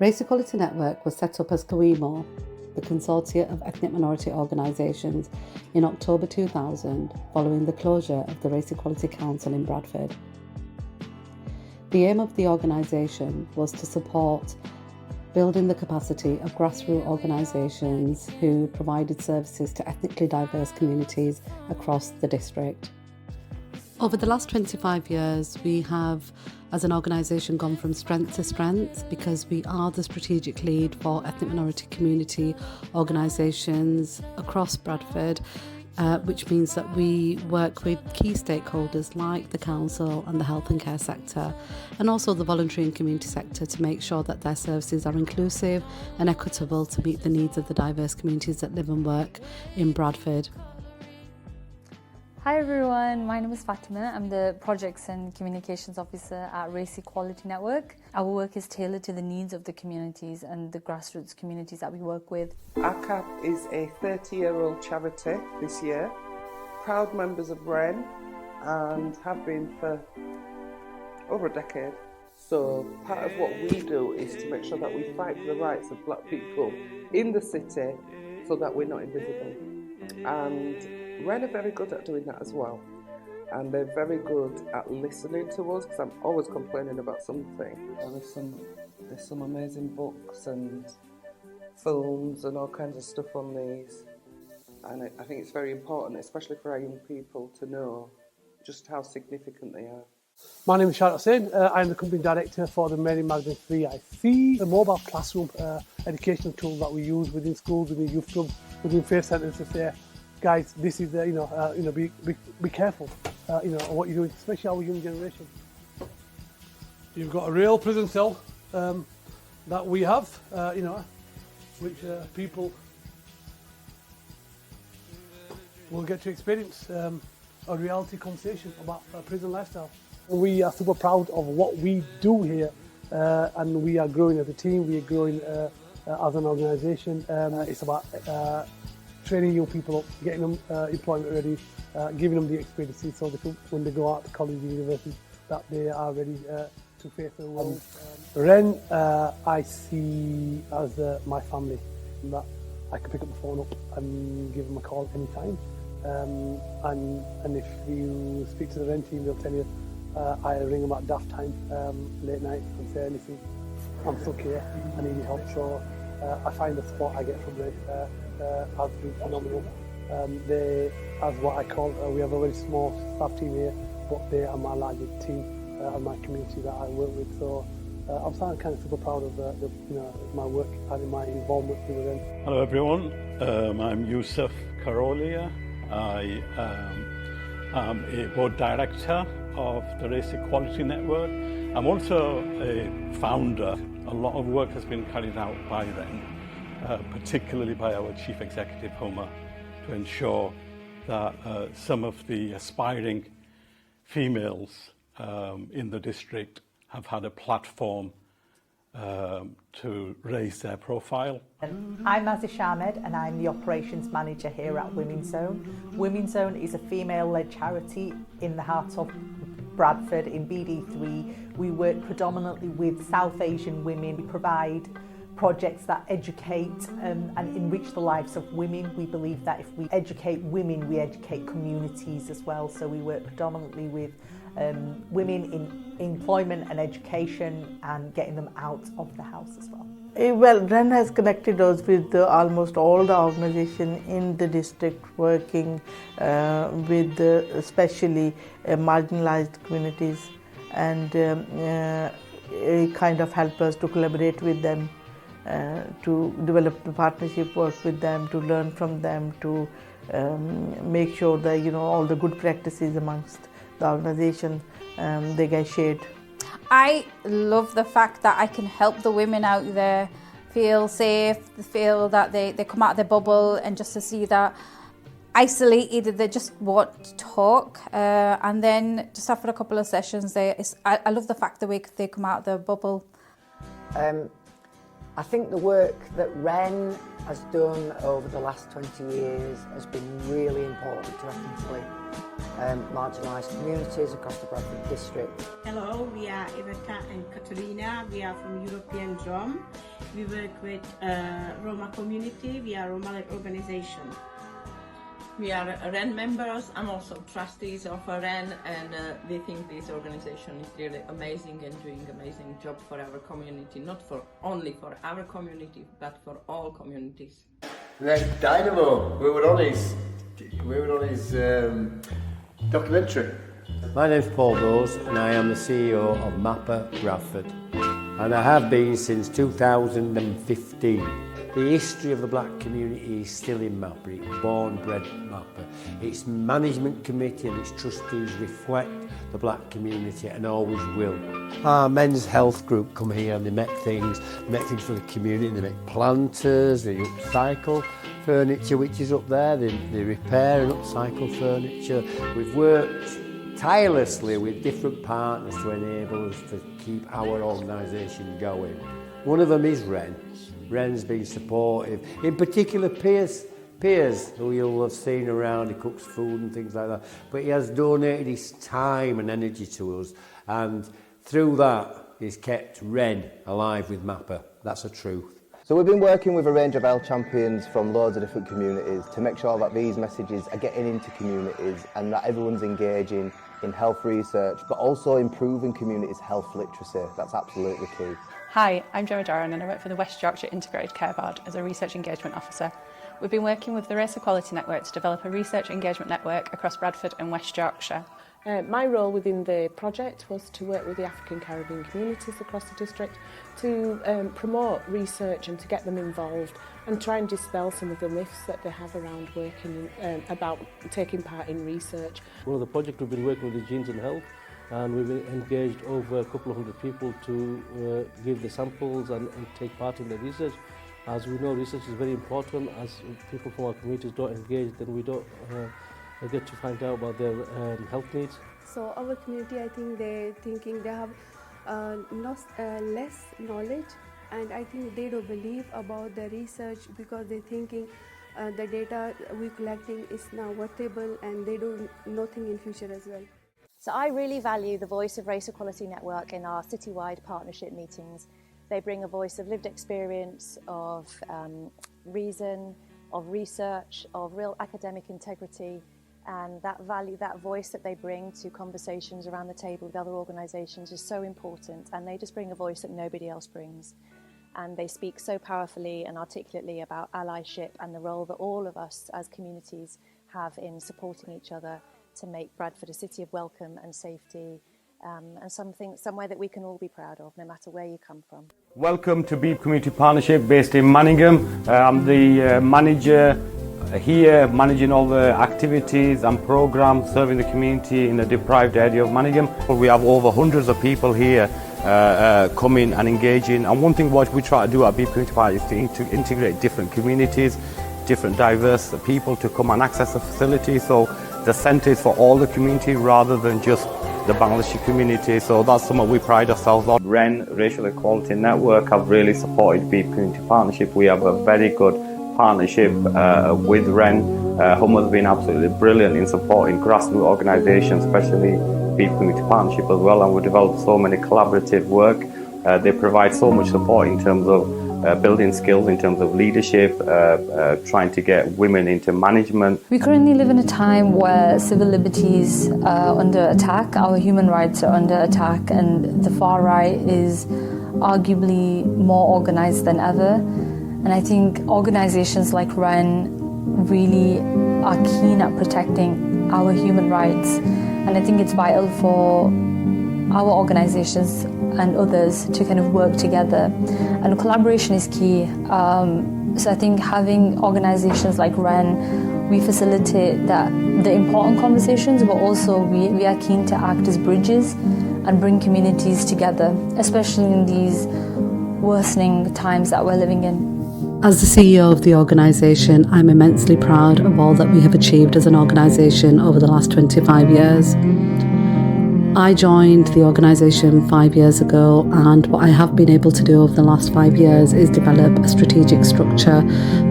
Race Equality Network was set up as COEMO, the Consortia of Ethnic Minority Organisations, in October 2000 following the closure of the Race Equality Council in Bradford. The aim of the organisation was to support building the capacity of grassroots organisations who provided services to ethnically diverse communities across the district. Over the last 25 years, we have, as an organisation, gone from strength to strength because we are the strategic lead for ethnic minority community organisations across Bradford, which means that we work with key stakeholders like the council and the health and care sector, and also the voluntary and community sector, to make sure that their services are inclusive and equitable to meet the needs of the diverse communities that live and work in Bradford. Hi everyone, my name is Fatima. I'm the Projects and Communications Officer at Race Equality Network. Our work is tailored to the needs of the communities and the grassroots communities that we work with. ACAP is a 30-year-old charity this year, proud members of REN and have been for over a decade. So part of what we do is to make sure that we fight for the rights of black people in the city so that we're not invisible. And REN are very good at doing that as well, and they're very good at listening to us, because I'm always complaining about something. There's some amazing books and films and all kinds of stuff on these, and I think it's very important, especially for our young people, to know just how significant they are. My name is Sharat Hussain. I'm the company director for the Mary Magdalene 3IC, a mobile classroom educational tool that we use within schools, within youth clubs, within faith centres to say, guys, this is be careful, what you're doing, especially our young generation. You've got a real prison cell that we have, which people will get to experience a reality conversation about a prison lifestyle. We are super proud of what we do here, and we are growing as a team. We are growing as an organisation. It's about training young people up, getting them employment ready, giving them the experiences so that when they go out to college and university, that they are ready to face the world. REN I see as my family, that I can pick up the phone up and give them a call anytime. And if you speak to the REN team, they'll tell you I ring them at daft time, late night, and say, listen, I'm stuck here, I need your help. So I find the support I get from REN has been phenomenal. They, as what I call, we have a very small staff team here, but they are my largest team and my community that I work with. So I'm kind of super proud of my work and my involvement with them. Hello everyone, I'm Yusuf Karolia. I am a board director of the Race Equality Network. I'm also a founder. A lot of work has been carried out by REN, particularly by our Chief Executive Homer, to ensure that some of the aspiring females in the district have had a platform to raise their profile. I'm Azish Ahmed and I'm the Operations Manager here at Women's Zone. Women's Zone is a female-led charity in the heart of Bradford in BD3. We work predominantly with South Asian women. We provide projects that educate and enrich the lives of women. We believe that if we educate women, we educate communities as well. So we work predominantly with women in employment and education and getting them out of the house as well. Well, REN has connected us with almost all the organizations in the district working with especially marginalized communities, and it kind of helped us to collaborate with them, to develop the partnership work with them, to learn from them, to make sure that all the good practices amongst the organization they get shared. I love the fact that I can help the women out there feel safe, feel that they come out of their bubble, and just to see that isolated, they just want to talk, and then just after a couple of sessions, I love the fact that they come out of their bubble. I think the work that REN has done over the last 20 years has been really important to ethnically marginalised communities across the Bradford district. Hello, we are Iveta and Katerina. We are from European Drum. We work with Roma community. We are a Roma-led organisation. We are REN members. I'm also trustees of REN, and we think this organisation is really amazing and doing amazing job for our community, not for only for our community, but for all communities. Then Dynamo, we were on his documentary. My name's Paul Bowes and I am the CEO of MAPA Bradford, and I have been since 2015. The history of the black community is still in MAPA. It's born, bred MAPA. Its management committee and its trustees reflect the black community and always will. Our men's health group come here and they make things for the community. They make planters, they upcycle furniture which is up there, they repair and upcycle furniture. We've worked tirelessly with different partners to enable us to keep our organisation going. One of them is REN. REN's been supportive, in particular Piers, who you'll have seen around. He cooks food and things like that, but he has donated his time and energy to us, and through that he's kept REN alive with MAPA. That's the truth. So we've been working with a range of health champions from loads of different communities to make sure that these messages are getting into communities and that everyone's engaging in health research, but also improving communities' health literacy. That's absolutely key. Hi, I'm Gemma Doran and I work for the West Yorkshire Integrated Care Board as a Research Engagement Officer. We've been working with the Race Equality Network to develop a research engagement network across Bradford and West Yorkshire. My role within the project was to work with the African Caribbean communities across the district to promote research and to get them involved and try and dispel some of the myths that they have around working about taking part in research. One of the projects we've been working with is Genes and Health, and we've engaged over a couple of hundred people to give the samples and take part in the research. As we know, research is very important. As people from our communities don't engage, then we don't get to find out about their health needs. So our community, I think they're thinking they have less knowledge, and I think they don't believe about the research because they're thinking the data we're collecting is now worthwhile and they do nothing in future as well. So I really value the voice of Race Equality Network in our citywide partnership meetings. They bring a voice of lived experience, of reason, of research, of real academic integrity, and that voice that they bring to conversations around the table with other organisations is so important, and they just bring a voice that nobody else brings. And they speak so powerfully and articulately about allyship and the role that all of us as communities have in supporting each other to make Bradford a city of welcome and safety, and somewhere that we can all be proud of, no matter where you come from. Welcome to Beep Community Partnership based in Manningham. I'm the manager here, managing all the activities and programs serving the community in the deprived area of Manningham. We have over hundreds of people here coming and engaging, and one thing what we try to do at Beep Community Partnership is to integrate different communities, different diverse people to come and access the facility. So the centre is for all the community rather than just the Bangladeshi community, so that's something we pride ourselves on. REN, Racial Equality Network, have really supported Beep Community Partnership. We have a very good partnership with REN. Hummer has been absolutely brilliant in supporting grassroots organisations, especially Beep Community Partnership as well, and we've developed so many collaborative work. They provide so much support in terms of building skills, in terms of leadership, trying to get women into management. We currently live in a time where civil liberties are under attack, our human rights are under attack, and the far right is arguably more organised than ever. And I think organisations like REN really are keen at protecting our human rights. And I think it's vital for our organisations and others to kind of work together, and collaboration is key. So I think having organisations like REN, we facilitate the important conversations, but also we are keen to act as bridges and bring communities together, especially in these worsening times that we're living in. As the CEO of the organisation, I'm immensely proud of all that we have achieved as an organisation over the last 25 years. I joined the organisation 5 years ago, and what I have been able to do over the last 5 years is develop a strategic structure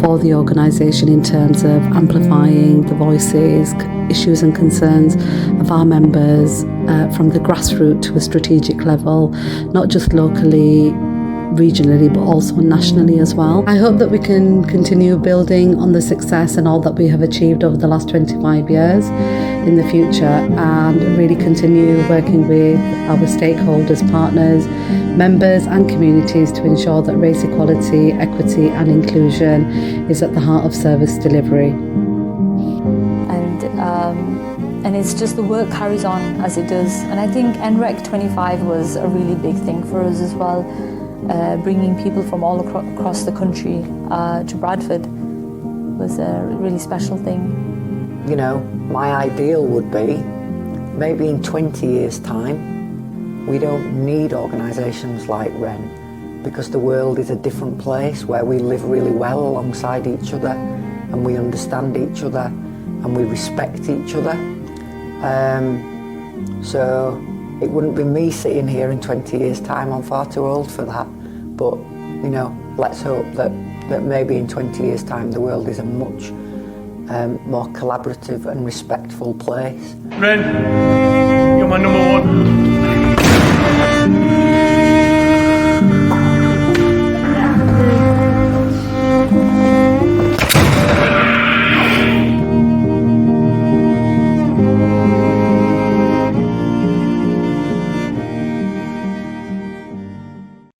for the organisation in terms of amplifying the voices, issues and concerns of our members from the grassroots to a strategic level, not just locally, regionally, but also nationally as well. I hope that we can continue building on the success and all that we have achieved over the last 25 years in the future, and really continue working with our stakeholders, partners, members and communities to ensure that race equality, equity and inclusion is at the heart of service delivery. And it's just the work carries on as it does. And I think NREC 25 was a really big thing for us as well. Bringing people from all across the country to Bradford was a really special thing. You know, my ideal would be maybe in 20 years' time, we don't need organisations like REN, because the world is a different place where we live really well alongside each other and we understand each other and we respect each other. So it wouldn't be me sitting here in 20 years' time. I'm far too old for that. But, you know, let's hope that maybe in 20 years' time the world is a much more collaborative and respectful place. REN, you're my number one.